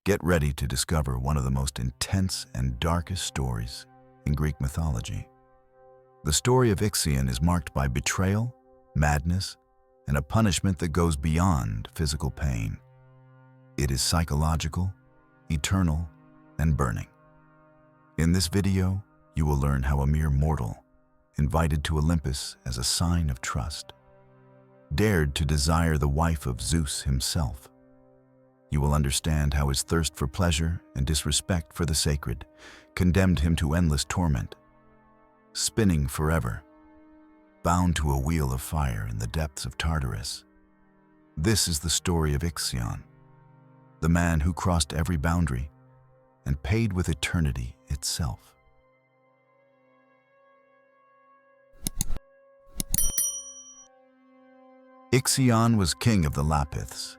Get ready to discover one of the most intense and darkest stories in Greek mythology. The story of Ixion is marked by betrayal, madness, and a punishment that goes beyond physical pain. It is psychological, eternal, and burning. In this video, you will learn how a mere mortal, invited to Olympus as a sign of trust, dared to desire the wife of Zeus himself. You will understand how his thirst for pleasure and disrespect for the sacred condemned him to endless torment, spinning forever, bound to a wheel of fire in the depths of Tartarus. This is the story of Ixion, the man who crossed every boundary and paid with eternity itself. Ixion was king of the Lapiths,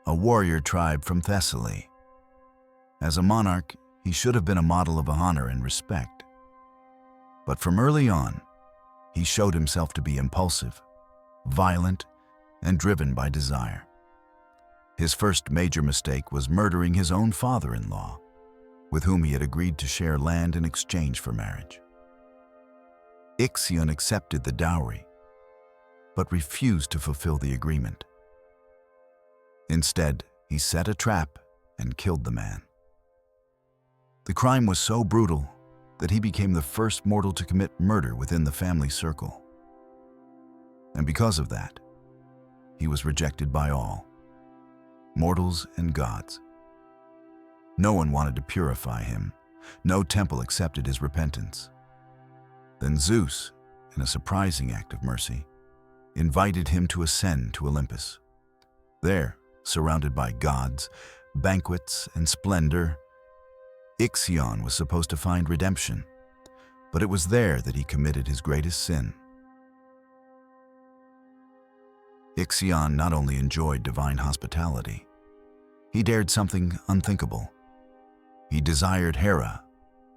a warrior tribe from Thessaly. As a monarch, he should have been a model of honor and respect. But from early on, he showed himself to be impulsive, violent, and driven by desire. His first major mistake was murdering his own father-in-law, with whom he had agreed to share land in exchange for marriage. Ixion accepted the dowry, but refused to fulfill the agreement. Instead, he set a trap and killed the man. The crime was so brutal that he became the first mortal to commit murder within the family circle. And because of that, he was rejected by all, mortals and gods. No one wanted to purify him. No temple accepted his repentance. Then Zeus, in a surprising act of mercy, invited him to ascend to Olympus. There, surrounded by gods, banquets, and splendor, Ixion was supposed to find redemption, but it was there that he committed his greatest sin. Ixion not only enjoyed divine hospitality, he dared something unthinkable. He desired Hera,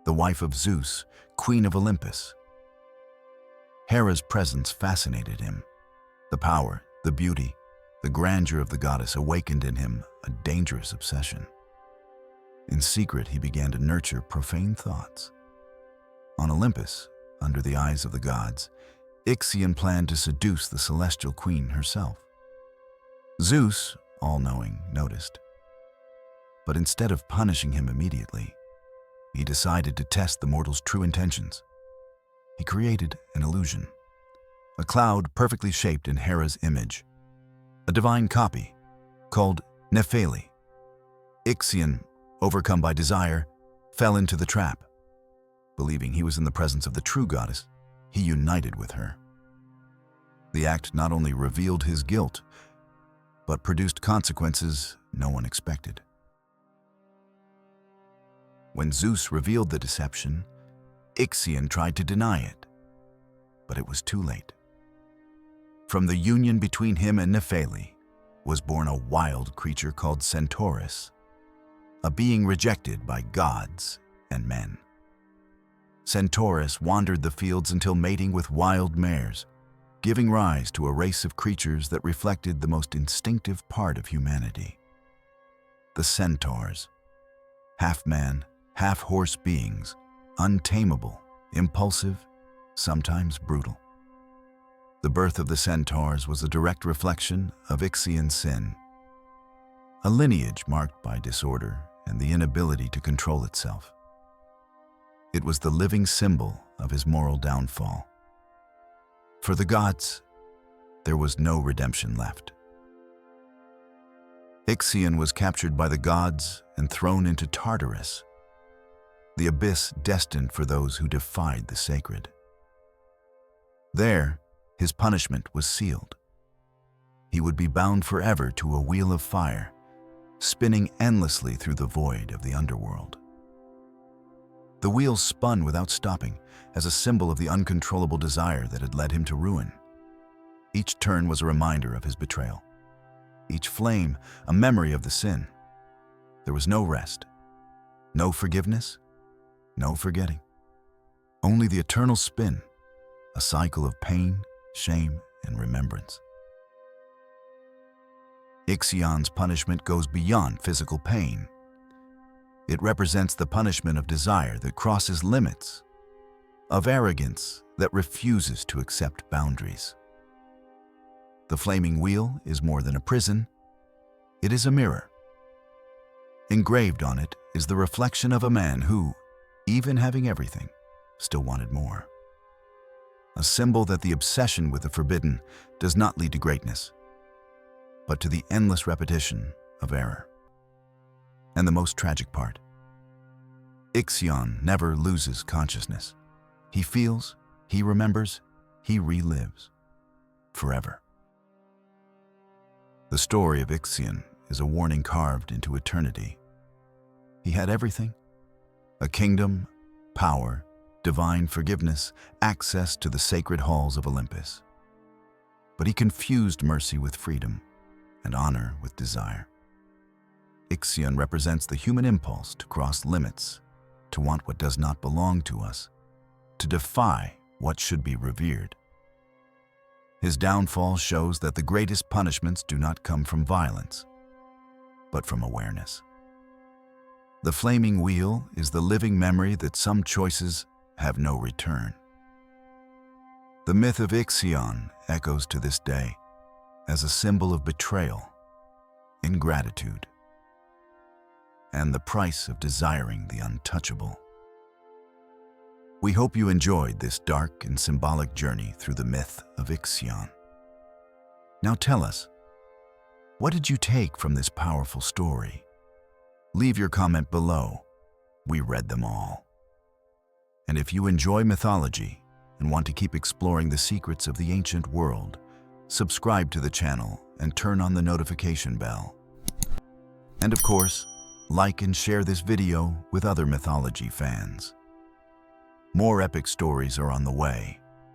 the wife of Zeus, queen of Olympus. Hera's presence fascinated him. The power, the beauty, the grandeur of the goddess awakened in him a dangerous obsession. In secret, he began to nurture profane thoughts. On Olympus, under the eyes of the gods, Ixion planned to seduce the celestial queen herself. Zeus, all-knowing, noticed. But instead of punishing him immediately, he decided to test the mortal's true intentions. He created an illusion, a cloud perfectly shaped in Hera's image, a divine copy called Nephele. Ixion, overcome by desire, fell into the trap. Believing he was in the presence of the true goddess, he united with her. The act not only revealed his guilt, but produced consequences no one expected. When Zeus revealed the deception, Ixion tried to deny it, but it was too late. From the union between him and Nephele was born a wild creature called Centaurus, a being rejected by gods and men. Centaurus wandered the fields until mating with wild mares, giving rise to a race of creatures that reflected the most instinctive part of humanity. The centaurs, half-man, half-horse beings, untamable, impulsive, sometimes brutal. The birth of the centaurs was a direct reflection of Ixion's sin, a lineage marked by disorder and the inability to control itself. It was the living symbol of his moral downfall. For the gods, there was no redemption left. Ixion was captured by the gods and thrown into Tartarus, the abyss destined for those who defied the sacred. There, his punishment was sealed. He would be bound forever to a wheel of fire, spinning endlessly through the void of the underworld. The wheel spun without stopping, as a symbol of the uncontrollable desire that had led him to ruin. Each turn was a reminder of his betrayal. Each flame, a memory of the sin. There was no rest, no forgiveness, no forgetting. Only the eternal spin, a cycle of pain, shame, and remembrance. Ixion's punishment goes beyond physical pain. It represents the punishment of desire that crosses limits, of arrogance that refuses to accept boundaries. The flaming wheel is more than a prison, it is a mirror. Engraved on it is the reflection of a man who, even having everything, still wanted more. A symbol that the obsession with the forbidden does not lead to greatness, but to the endless repetition of error. And the most tragic part, Ixion never loses consciousness. He feels, he remembers, he relives, forever. The story of Ixion is a warning carved into eternity. He had everything: a kingdom, power, divine forgiveness, access to the sacred halls of Olympus. But he confused mercy with freedom and honor with desire. Ixion represents the human impulse to cross limits, to want what does not belong to us, to defy what should be revered. His downfall shows that the greatest punishments do not come from violence, but from awareness. The flaming wheel is the living memory that some choices have no return. The myth of Ixion echoes to this day as a symbol of betrayal, ingratitude, and the price of desiring the untouchable. We hope you enjoyed this dark and symbolic journey through the myth of Ixion. Now tell us, what did you take from this powerful story? Leave your comment below. We read them all. And if you enjoy mythology and want to keep exploring the secrets of the ancient world, subscribe to the channel and turn on the notification bell. And of course, like and share this video with other mythology fans. More epic stories are on the way.